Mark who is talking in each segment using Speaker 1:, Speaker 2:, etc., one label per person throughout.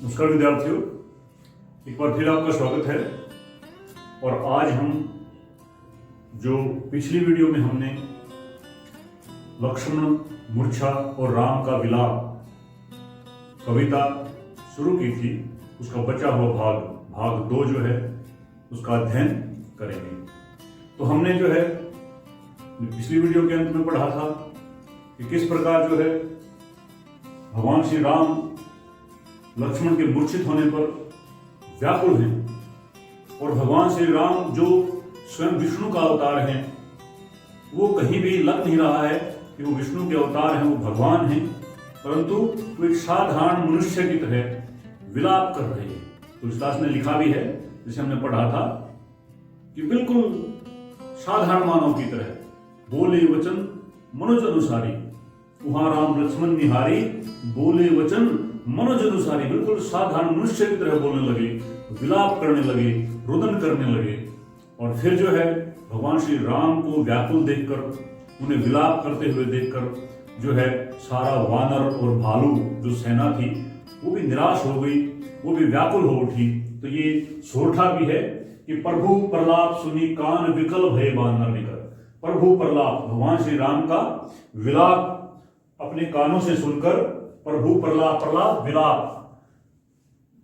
Speaker 1: नमस्कार विद्यार्थियों, एक बार फिर आपका स्वागत है। और आज हम जो पिछली वीडियो में हमने लक्ष्मण, मूर्छा और राम का विलाप कविता शुरू की थी, उसका बचा हुआ भाग 2 जो है उसका अध्ययन करेंगे। तो हमने जो है पिछली वीडियो के अंत में पढ़ा था कि किस प्रकार जो है भगवान श्री राम लक्ष्मण के मूर्छित होने पर व्याकुल हैं और भगवान श्री राम जो स्वयं विष्णु का अवतार हैं, वो कहीं भी लग नहीं रहा है कि वो विष्णु के अवतार हैं, वो भगवान हैं, परंतु वो एक साधारण मनुष्य की तरह विलाप कर रहे हैं। तुलसीदास ने लिखा भी है, जिसे हमने पढ़ा था, कि बिल्कुल साधारण मानव की तरह बोले वचन मनोज अनुसारी, वहां राम लक्ष्मण निहारी, बोले वचन मनोज अनुसारी, बिल्कुल साधारण मनुष्य की तरह बोलने लगे, विलाप करने लगे, रुदन करने लगे। और फिर जो है भगवान श्री राम को व्याकुल देखकर, उन्हें विलाप करते हुए देखकर जो है सारा वानर और भालू जो सेना थी वो भी निराश हो गई, वो भी व्याकुल हो उठी। तो ये सोरठा भी है कि प्रभु प्रलाप सुनी कान विकल भय बानर निकर। प्रभु प्रलाप, भगवान श्री राम का विलाप अपने कानों से सुनकर, प्रभु प्रलाप विलाप,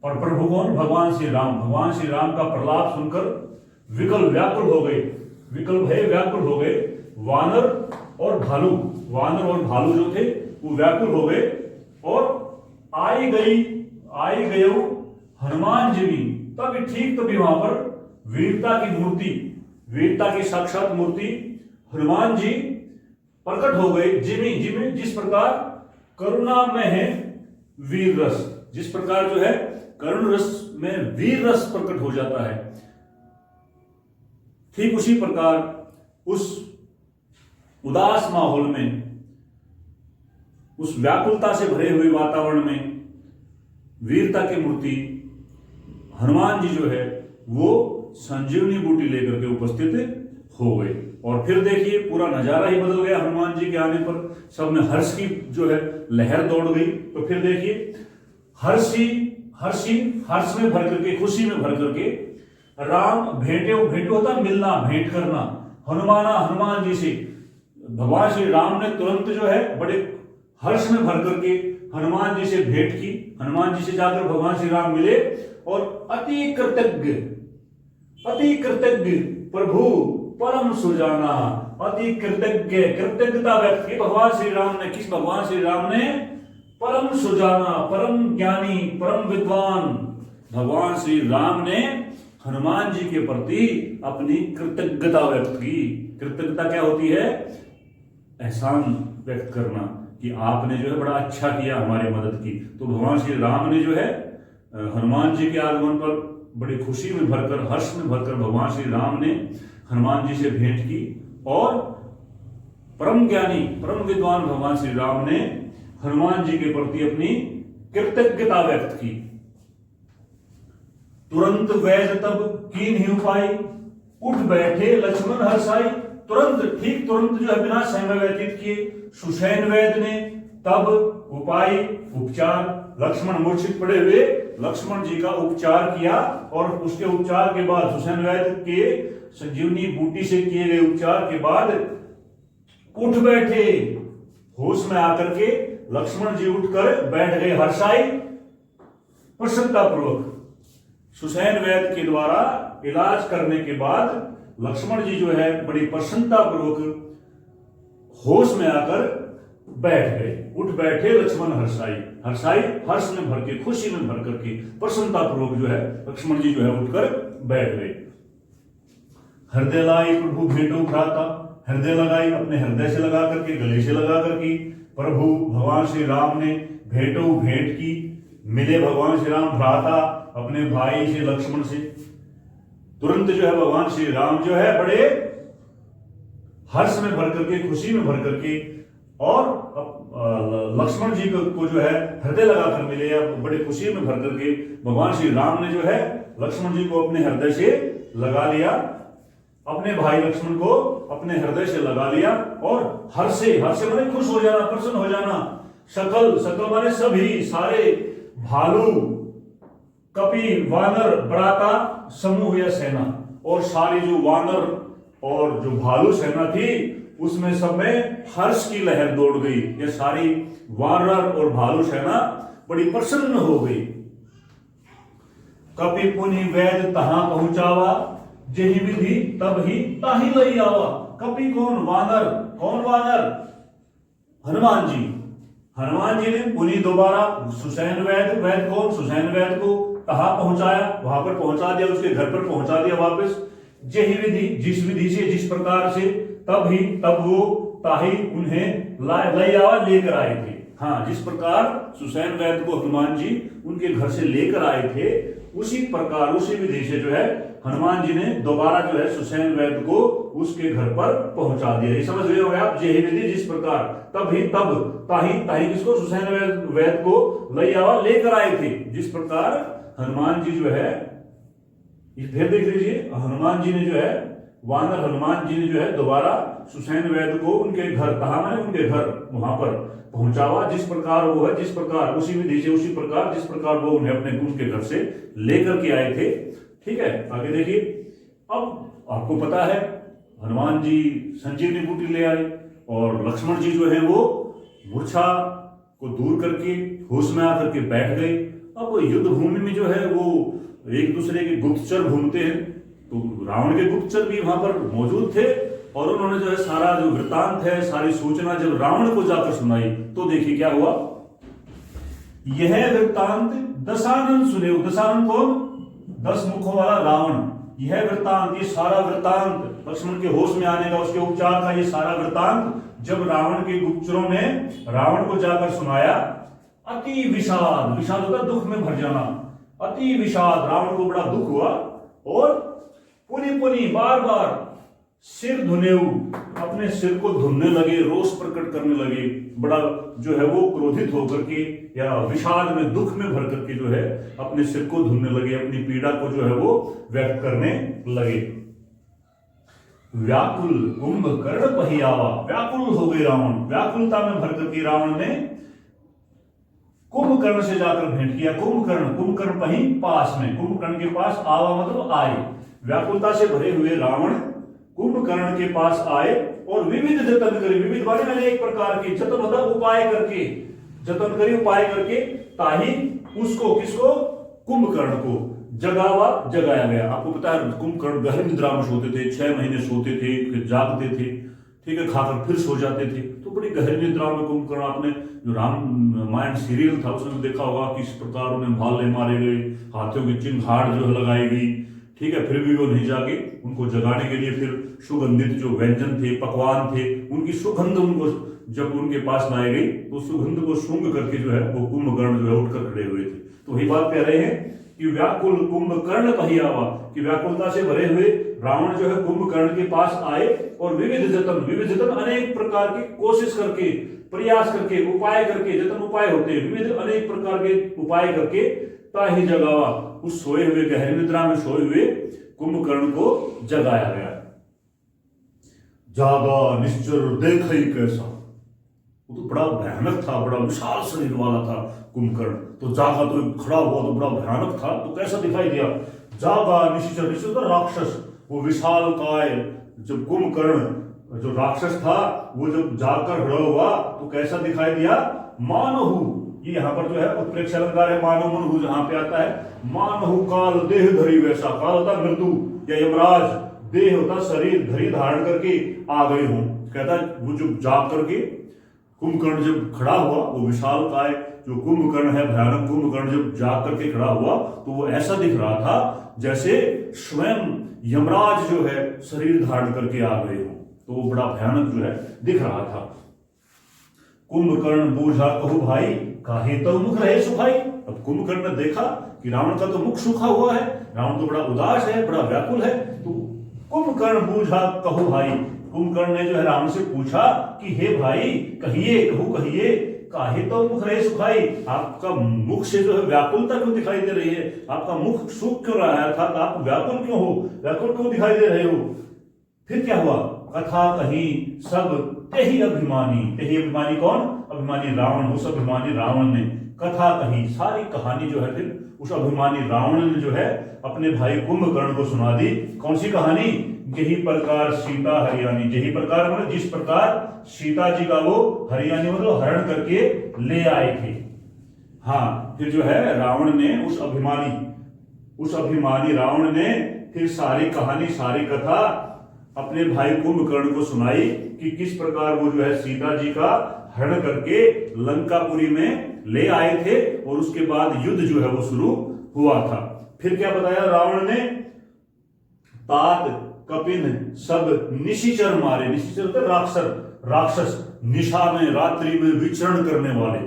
Speaker 1: और प्रभु कौन? भगवान श्री राम। भगवान श्री राम का प्रलाप सुनकर विकल व्याकुल हो गए, विकल भय व्याकुल हो गए वानर और भालू जो थे वो व्याकुल हो गए। और आई गई हनुमान जी भी, तभी वहां पर वीरता की मूर्ति, वीरता की साक्षात मूर्ति हनुमान जी प्रकट हो गए। जिमी जिस प्रकार करुणा में है वीर रस, जिस प्रकार जो है करुण रस में वीर रस प्रकट हो जाता है, ठीक उसी प्रकार उस उदास माहौल में, उस व्याकुलता से भरे हुए वातावरण में वीरता की मूर्ति हनुमान जी जो है वो संजीवनी बूटी लेकर के उपस्थित हो गए। और फिर देखिए पूरा नजारा ही बदल गया। हनुमान जी के आने पर सब में हर्ष की जो है लहर दौड़ गई। तो फिर देखिए हर्ष में भर करके, खुशी में भर करके राम भेंटे होता मिलना, भेंट करना हनुमान जी से। भगवान श्री राम ने तुरंत जो है बड़े हर्ष में भर करके हनुमान जी से भेंट की। हनुमान जी से जाकर भगवान श्री राम मिले और अति कृतज्ञ प्रभु परम सुजाना, अति कृतज्ञता व्यक्त की भगवान श्री राम ने। किस भगवान श्री राम ने? परम सुजाना, परम ज्ञानी, परम विद्वान भगवान श्री राम ने हनुमान जी के प्रति अपनी कृतज्ञता व्यक्त की। कृतज्ञता क्या होती है? एहसान व्यक्त करना कि आपने जो है बड़ा अच्छा किया, हमारी मदद की। तो भगवान श्री राम ने जो है हनुमान जी के आगमन पर बड़ी खुशी में भरकर, हर्ष में भरकर भगवान श्री राम ने हनुमान जी से भेंट की। और परम ज्ञानी, परम विद्वान भगवान श्री राम ने हनुमान जी के प्रति अपनी कृतज्ञता व्यक्त की। तुरंत वैद तब कीन ही उपाय, उठ बैठे लक्ष्मण हर्षाई। तुरंत जो है बिना समय व्यतीत किए सुषैन वैद ने तब उपाय, उपचार, लक्ष्मण मूर्छित पड़े हुए लक्ष्मण जी का उपचार किया। और उसके उपचार के बाद, सुषैन वैद के संजीवनी बूटी से किए गए उपचार के बाद उठ बैठे, होश में आकर के लक्ष्मण जी उठकर बैठ गए। हर्षाई, प्रसन्नतापूर्वक। सुषैन वैद के द्वारा इलाज करने के बाद लक्ष्मण जी जो है बड़ी प्रसन्नतापूर्वक होश में आकर बैठ गए। उठ बैठे लक्ष्मण हर्षाई, हर्ष में भर के, खुशी में भर करके, प्रसन्नतापूर्वक जो है लक्ष्मण जी जो है उठकर बैठ गए। हृदय लाई प्रभु भेंटो भ्राता, हृदय लगाई, अपने हृदय से लगा करके, गले से लगा करके प्रभु भगवान श्री राम ने भेंट की। मिले भगवान श्री राम भ्राता, अपने भाई से, लक्ष्मण से। तुरंत जो है भगवान श्री राम जो है बड़े हर्ष में भर करके, खुशी में भर करके, और लक्ष्मण जी को जो है हृदय लगाकर मिले, या बड़े खुशी में भर करके भगवान श्री राम ने जो है लक्ष्मण जी को अपने हृदय से लगा लिया, अपने भाई लक्ष्मण को अपने हृदय से लगा लिया। और हर्ष से माने खुश हो जाना, प्रसन्न हो जाना। सकल माने सभी, सारे भालू कपि वानर बढ़ाता समूह या सेना, और सारी जो वानर और जो भालू सेना थी उसमें सब में हर्ष की लहर दौड़ गई। ये सारी वानर और भालू सेना बड़ी प्रसन्न हो गई। कपि पुनि वैद तहां पहुंचावा, जेहि विधि तब ही ताहि लई आवा। कपि कौन? वानर। कौन वानर? हनुमान जी। हनुमान जी ने पुनि दोबारा सुसैन वैद, वैद कौन? सुसैन वैद को कहां पहुंचाया? वहां पर पहुंचा दिया, उसके घर पर पहुंचा दिया वापस। जेहि विधि, जिस विधि से, जिस प्रकार से, तब वो ताही उन्हें लई आवा, लेकर आए थे। हाँ, जिस प्रकार सुसैन वैद को हनुमान जी उनके घर से लेकर आए थे, उसी प्रकार उसी विधि से जो है हनुमान जी ने दोबारा जो है सुसैन वैद को उसके घर पर पहुंचा दिया। ये समझ रहे हो आप? जेहि विधि, जिस प्रकार, तब ताही किसको? सुसैन वैद को लई आवा, लेकर आए थे। जिस प्रकार हनुमान जी जो है, फिर देख लीजिए, हनुमान जी ने जो है, वानर हनुमान जी ने जो है दोबारा सुसैन वैद को उनके घर, कहा मैंने? उनके घर, वहां पर पहुंचावा। जिस प्रकार वो है, जिस प्रकार उसी विधि से, उसी प्रकार जिस प्रकार वो उन्हें अपने उनके घर से लेकर के आए थे। ठीक है, आगे देखिए। अब आपको पता है हनुमान जी संजीवनी बूटी ले आए, और लक्ष्मण जी जो है वो मूर्छा को दूर करके होश में आकर के बैठ गए। अब युद्ध भूमि में जो है वो एक दूसरे के गुप्तचर घूमते हैं, तो रावण के गुप्तचर भी वहां पर मौजूद थे, और उन्होंने जो है सारा जो वृत्तांत है, सारी सूचना जब रावण को जाकर सुनाई, तो देखिए क्या हुआ। यह वृत्तांत दशानन सुने। दशानन कौन? 10 मुखों वाला रावण। यह वृत्तांत, ये सारा वृत्तांत, लक्ष्मण के होश में आने का, उसके उपचार का ये सारा वृत्तांत जब रावण के गुप्तचरों ने रावण को जाकर सुनाया, अति विषाद, विषाद होता दुख में भर जाना, अति विषाद, रावण को बड़ा दुख हुआ, और पुनि बार बार सिर धुनेऊ, अपने सिर को धुनने लगे, रोष प्रकट करने लगे, बड़ा जो है वो क्रोधित होकर के या विषाद में, दुख में भर करके जो है अपने सिर को धुनने लगे, अपनी पीड़ा को जो है वो व्यक्त करने लगे। व्याकुल कुंभकर्ण पहियावा, व्याकुल हो गए रावण, व्याकुलता में भर करके रावण ने कुंभकर्ण से जाकर भेंट किया। कुंभकर्ण पही पास में, कुंभकर्ण के पास, आवा मतलब आए, व्याकुलता से भरे हुए रावण कुंभकर्ण के पास आए, और विविध जतन करे, विविध माने अनेक प्रकार के, जतन होता उपाय करके, जतन करे उपाय करके, ताही उसको, किसको? कुंभकर्ण को जगावा, जगाया गया। आपको पता है कुंभकर्ण गहन निद्रा में सोते थे, 6 महीने सोते थे, फिर जागते थे, ठीक है, खाकर फिर सो जाते थे, तो बड़ी गहन निद्रा में कुंभकर्ण, आपने जो रामायण सीरियल था उसमें देखा होगा किस प्रकार उन्हें भाले मारे गए, हाथियों की चिन्हाड़ जो है लगाई गई, ठीक है, फिर भी वो नहीं जागे। उनको जगाने के लिए फिर सुगंधित जो व्यंजन थे, पकवान थे, उनकी सुगंध उनको जब उनके पास लाए गई, तो सुगंध को सूंघ करके जो है वो कुंभकर्ण जो है उठकर खड़े हुए थे। तो वही बात कह रहे हैं कि व्याकुल कुंभकर्ण पहियावा, कि व्याकुलता से भरे हुए रावण जो है कुंभकर्ण के पास आए, और विविध जतन अनेक प्रकार की कोशिश करके, प्रयास करके, उपाय करके, जतन उपाय होते हैं, विविध अनेक प्रकार के उपाय करके, ताही जगावा, उस सोए हुए, गहरी निद्रा में सोए हुए कुंभकर्ण को जगाया गया। जागा निश्चर देखई कैसा, वो तो बड़ा भयानक था, बड़ा विशाल शरीर वाला था कुंभकर्ण, तो जागा तो खड़ा हुआ तो बड़ा भयानक था, तो कैसा दिखाई दिया? जागा निश्चर, निश्चर राक्षस, वो विशाल काय, जब कुंभकर्ण जो राक्षस था वो जब जाकर खड़ा हुआ तो कैसा दिखाई दिया? मानहु, ये यहाँ पर जो है उत्प्रेक्ष अलंकार है, मानव मनहु जहां पे आता है, मानहु काल देह धरी वैसा, काल होता मृत्यु या यमराज, देह होता शरीर, धरी धारण करके आ गए हूं। कहता वो जब जाग करके कुंभकर्ण जब खड़ा हुआ, वो विशाल काय जो कुंभकर्ण है, भयानक कुंभकर्ण जब जाग करके खड़ा हुआ, तो वो ऐसा दिख रहा था जैसे स्वयं यमराज जो है शरीर धारण करके आ गए हो, तो वो बड़ा भयानक जो है दिख रहा था। कुंभकर्ण बूझा कहू भाई, काहे तो मुख रहे सुखाई। अब कुंभकर्ण ने देखा कि रावण का तो मुख सूखा हुआ है, रावण तो बड़ा उदास है, बड़ा व्याकुल है, तो कुंभकर्ण बूझा कहू भाई, कुंभकर्ण ने जो है रावण से पूछा कि हे भाई कहिए, कहू कहिए, काहे तो मुख रहे सुखाई, आपका मुख से जो है व्याकुलता क्यों दिखाई दे रही है, आपका मुख सूख क्यों रहा है, अर्थात आप व्याकुल क्यों हो, व्याकुल क्यों दिखाई दे रहे हो। फिर क्या हुआ? कथा कही सब तेहि अभिमानी कौन? अभिमानी रावण। उस अभिमानी रावण ने कथा कही, सारी कहानी जो है फिर उस अभिमानी रावण ने जो है अपने भाई कुंभकर्ण को सुना दी। कौन सी कहानी? यही प्रकार सीता हरियाणी, यही प्रकार मतलब जिस प्रकार सीता जी का वो हरियाणी मतलब हरण करके ले आए थे। हाँ, फिर जो है रावण ने उस अभिमानी रावण ने फिर सारी कहानी, सारी कथा अपने भाई कुंभकर्ण को सुनाई कि किस प्रकार वो जो है सीता जी का हरण करके लंकापुरी में ले आए थे और उसके बाद युद्ध जो है वो शुरू हुआ था। फिर क्या बताया रावण ने? तात कपिन सब निशिचर मारे। निशिचर होते राक्षस, निशा में रात्रि में विचरण करने वाले।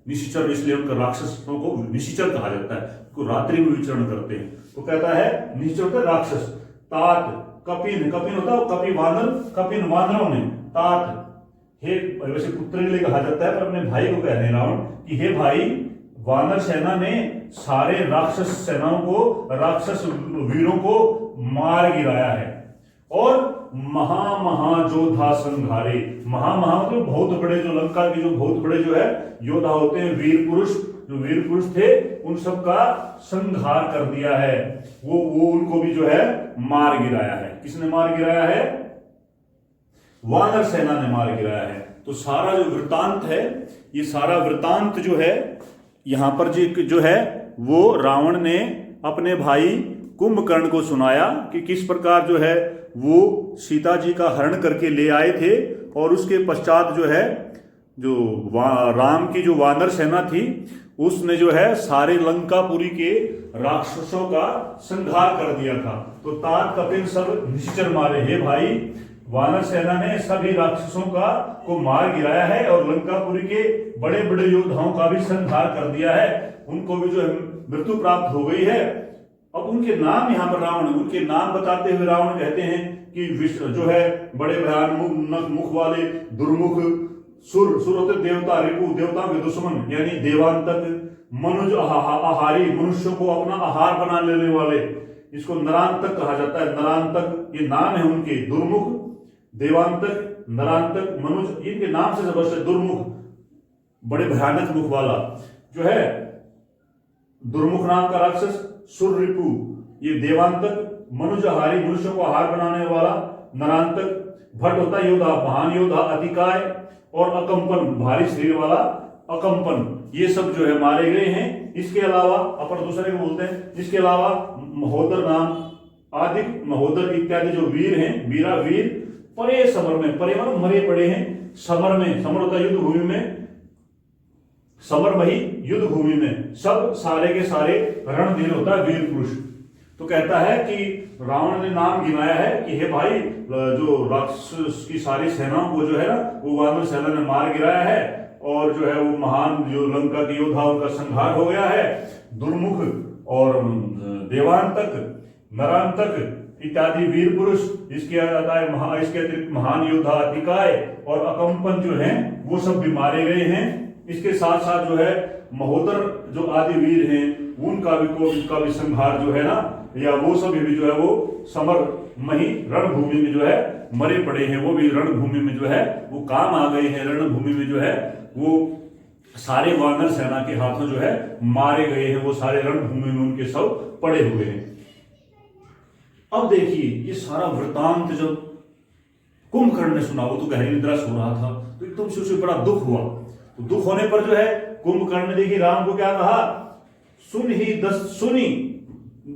Speaker 1: निशिचर इसलिए उनका राक्षसों को निशिचर कहा जाता है, को रात्रि में विचरण करते हैं। तो कहता है निशिचर होता है राक्षस। तात कपिन होता है कपि वानर, कपिन वानरों ने। तात हे, वैसे पुत्र के लिए कहा जाता है पर अपने भाई को कह रहे हैं रावण कि हे भाई, वानर सेना ने सारे राक्षस सेनाओं को, राक्षस वीरों को मार गिराया है और महाजोधा संघारे। मतलब बहुत बड़े, जो लंका के जो बहुत बड़े जो है योद्धा होते हैं, वीर पुरुष थे, उन सब का संहार कर दिया है। वो उनको भी जो है मार गिराया है। किसने मार गिराया है? वानर सेना ने मार गिराया है। तो सारा जो वृतांत है, ये सारा वृतांत जो है यहां पर जो है वो रावण ने अपने भाई कुंभकर्ण को सुनाया कि किस प्रकार जो है वो सीता जी का हरण करके ले आए थे और उसके पश्चात जो है जो राम की जो वानर सेना थी उसने जो है सारे लंकापुरी के राक्षसों का संहार कर दिया था। तो तात कपिन सब निश्चर मारे। हे भाई, वानर सेना ने सभी राक्षसों को मार गिराया है और लंकापुरी के बड़े बड़े योद्धाओं का भी संहार कर दिया है। उनको भी जो है मृत्यु प्राप्त हो गई है। अब उनके नाम यहाँ पर उनके नाम बताते हुए रावण कहते हैं कि विश्व जो है बड़े भयानक मुख वाले, दुर्मुख, सुर होते देवता, रिपु देवताओं के दुश्मन यानी देवांतक, मनुज आहारी, मनुष्यों को अपना आहार बना लेने वाले, इसको नरांतक कहा जाता है। नरांतक ये नाम है उनके। दुर्मुख, देवांतक, नरांतक, मनुज, इनके नाम से जबरदस्त है। दुर्मुख बड़े भयानक मुख वाला जो है दुर्मुख नाम का राक्षस, सुर रिपु ये देवांतक, मनुज आहारी मनुष्यों को आहार बनाने वाला, नरांतक भट्ट होता है योद्धा, महान योद्धा, अतिकाय और अकंपन भारी शरीर वाला अकंपन, ये सब जो है मारे गए हैं। इसके अलावा अपर दूसरे को बोलते हैं। इसके अलावा महोदर नाम, आदिक, महोदर इत्यादि जो वीर हैं, वीर परे समर में, परे मतलब मरे पड़े हैं। समर में, समर होता है युद्ध भूमि में, समर वही युद्ध भूमि में, सब सारे के सारे रणधीर होता है वीर पुरुष। तो कहता है कि रावण ने नाम गिनाया है कि हे भाई, जो राक्षस की सारी सेनाओं को जो है ना वो वानर सेना ने मार गिराया है और जो है वो महान जो लंका के योद्धाओं का संहार हो गया है। दुर्मुख और देवांतक, नरांतक इत्यादि वीर पुरुष, इसके अतिरिक्त महान योद्धा अतिकाय और अकंपन जो हैं वो सब भी मारे गए हैं। इसके साथ साथ जो है महोदर जो आदि वीर हैं उनका भी संहार जो है ना, या वो सभी भी जो है वो समर मही रणभूमि में जो है मरे पड़े हैं। वो भी रणभूमि में जो है वो काम आ गए हैं। रणभूमि में जो है वो सारे वानर सेना के हाथों जो है मारे गए हैं। वो सारे रणभूमि में उनके सब पड़े हुए हैं। अब देखिए ये सारा वृतांत जब कुंभकर्ण ने सुना, वो तो गहरी निद्रा सो रहा था, तो एकदम से उसे बड़ा दुख हुआ। तो दुख होने पर जो है कुंभकर्ण ने देखिए राम को क्या कहा, सुनी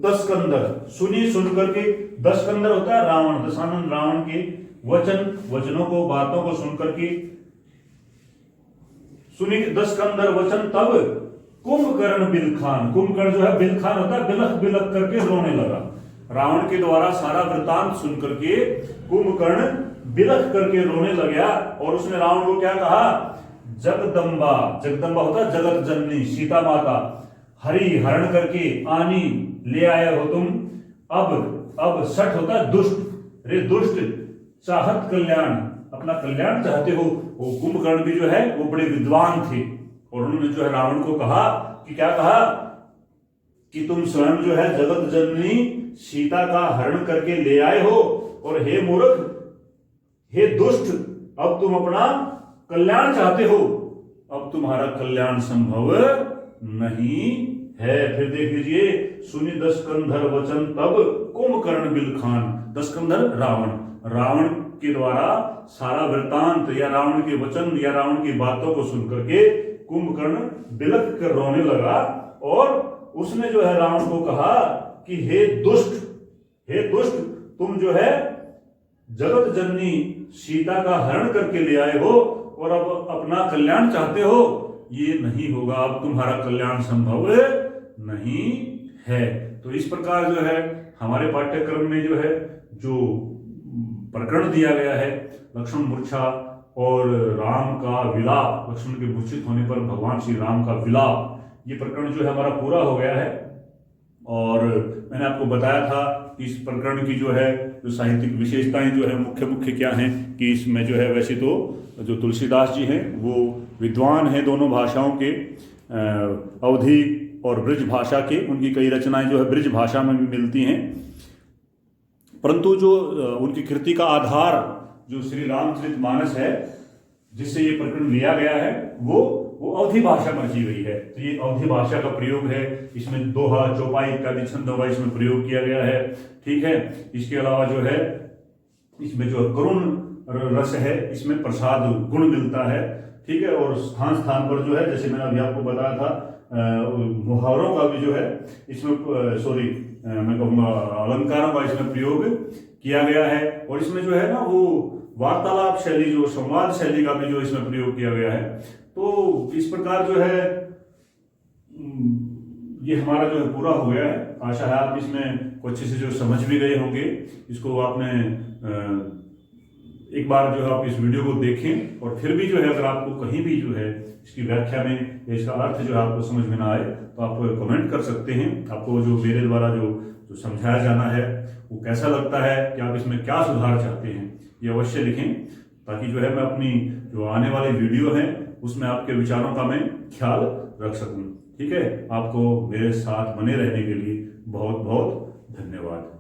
Speaker 1: 10 कंदर, सुन करके 10 कंदर होता है रावण, दशानन रावण के वचनों को, बातों को सुन करके सुनी 10 कंदर वचन। तब कुंभकर्ण बिलखान, कुंभकर्ण जो है बिलखान होता है, बिलख करके रोने लगा। रावण के द्वारा सारा वृतांत सुन करके कुंभकर्ण बिलख करके रोने लग गया और उसने रावण को क्या कहा, जगदम्बा होता है जगत जननी, सीता माता, हरि हरण करके आनी ले आए हो तुम। अब सठ होता है दुष्ट, रे दुष्ट चाहत कल्याण, अपना कल्याण चाहते हो। वो कुंभकर्ण भी जो है वो बड़े विद्वान थे और उन्होंने जो है रावण को कहा कि क्या कहा कि तुम स्वयं जो है जगत जननी सीता का हरण करके ले आए हो और हे मूर्ख, हे दुष्ट, अब तुम अपना कल्याण चाहते हो, अब तुम्हारा कल्याण संभव नहीं है। फिर देख लीजिए, सुनि दस कंधर वचन तब कुंभकर्ण बिलखान। दस कंधर रावण, रावण के द्वारा सारा वृतांत या रावण के वचन या रावण की बातों को सुनकर के कुंभकर्ण बिलख कर रोने लगा और उसने जो है रावण को कहा कि हे दुष्ट, हे दुष्ट, तुम जो है जगत जननी सीता का हरण करके ले आए हो और अब अपना कल्याण चाहते हो, ये नहीं होगा, अब तुम्हारा कल्याण संभव नहीं है। तो इस प्रकार जो है हमारे पाठ्यक्रम में जो है जो प्रकरण दिया गया है लक्ष्मण मूर्छा और राम का विलाप, लक्ष्मण के मूर्छित होने पर भगवान श्री राम का विलाप, ये प्रकरण जो है हमारा पूरा हो गया है। और मैंने आपको बताया था कि इस प्रकरण की जो है जो साहित्यिक विशेषताएं जो है मुख्य मुख्य क्या हैं, कि इसमें जो है वैसे तो जो तुलसीदास जी हैं वो विद्वान हैं दोनों भाषाओं के, अवधी और ब्रज भाषा के, उनकी कई रचनाएं जो है ब्रज भाषा में भी मिलती हैं, परंतु जो उनकी कृति का आधार जो श्री रामचरितमानस है जिससे ये प्रकरण लिया गया है वो अवधी भाषा में रची गई है। तो ये अवधी भाषा का प्रयोग है, इसमें दोहा चौपाई इत्यादि छंद इसमें प्रयोग किया गया है, ठीक है। इसके अलावा जो है इसमें जो करुण रस है, इसमें प्रसाद गुण मिलता है, ठीक है। और स्थान स्थान पर जो है जैसे मैंने अभी आपको बताया था मुहावरों का भी जो है इसमें मैं कहूँगा अलंकारों का इसमें प्रयोग किया गया है। और इसमें जो है ना वो वार्तालाप शैली, जो संवाद शैली का भी जो इसमें प्रयोग किया गया है। तो इस प्रकार जो है ये हमारा जो है पूरा हो गया है। आशा है आप इसमें अच्छे से जो समझ भी गए होंगे। इसको आपने एक बार जो है आप इस वीडियो को देखें और फिर भी जो है अगर आपको कहीं भी जो है इसकी व्याख्या में इसका अर्थ जो है आपको समझ में ना आए तो आप कमेंट कर सकते हैं। आपको जो मेरे द्वारा जो समझाया जाना है वो कैसा लगता है, कि आप इसमें क्या सुधार चाहते हैं, ये अवश्य लिखें, ताकि जो है मैं अपनी जो आने वाली वीडियो है उसमें आपके विचारों का मैं ख्याल रख सकूं। ठीक है, आपको मेरे साथ बने रहने के लिए बहुत बहुत धन्यवाद।